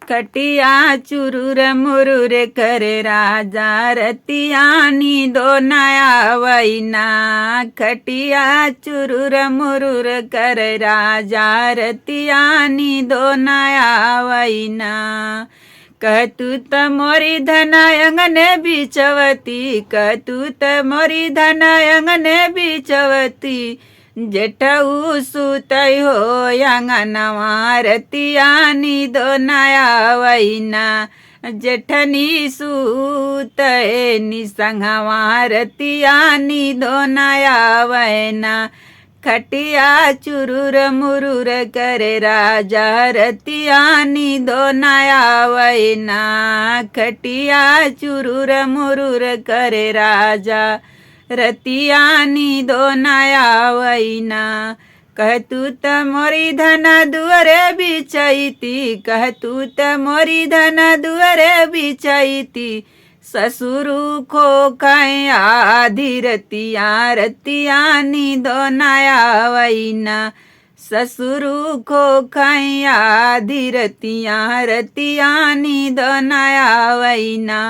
खटिया चुरुर मुरुर करे राजा रतिया नींदो नया वैना। खटिया चुरुर मुरुर करे राजा रतिया नींदो नया वैना। कहतू त मोरी धनायंगने बिचवती, कहतू त मोरी धनायंगने बिचवती। जेठऊ सुतई हो अंगनवा रतिया नींदो नया वैना। जेठनी सुतई निसंगवा रतिया नींदो नया वैना। खटिया चुरुर मुरुर करे राजा रतिया नींदो नया वैना। खटिया चुरुर मुरुर करे राजा रतिया नींदो नया वैना। कहतू त मोरी धना दुअरे बिचैती, कहतू त मोरी धना दुअरे बिचैती। ससुरु खो खाए आधी रतिया रतिया नींदो नया वैना। ससुरु खो खाए आधी रतिया रतिया नींदो नया वैना।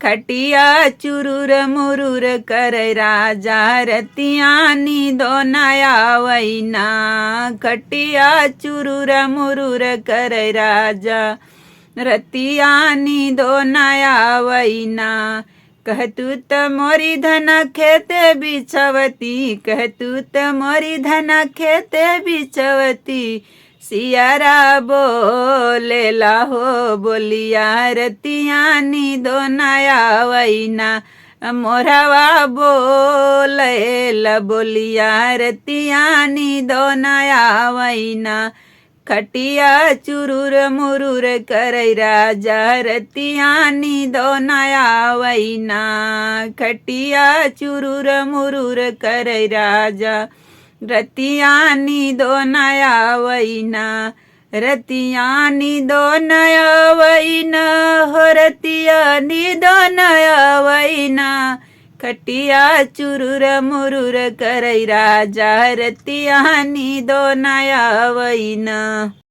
खटिया चुरुर मुरुर कर राजा रतिया नींदो नया वैना। खटिया चुरुर मुरुर कर राजा रतिया नींदो नया वैना। कहतू त मोरी धना खेते बिछवती, कहतू त मोरी धना खेते बिछवती। सियारा बोलेला हो बोलिया रतिया नींदो नया वैना। मोरवा बोलेला बोलिया रतिया नींदो नया वैना। खटिया चुरुर मुरुर कर राजा रतिया नींदो नया वैना। खटिया चुरुर मुरुर कर राजा रतिया नींदो नया वैना। रतिया नींदो नया वैना हो रतिया नींदो नया वैना। खटिया चुरुर मुरुर कर राजा रतिया नींदो नया वैना।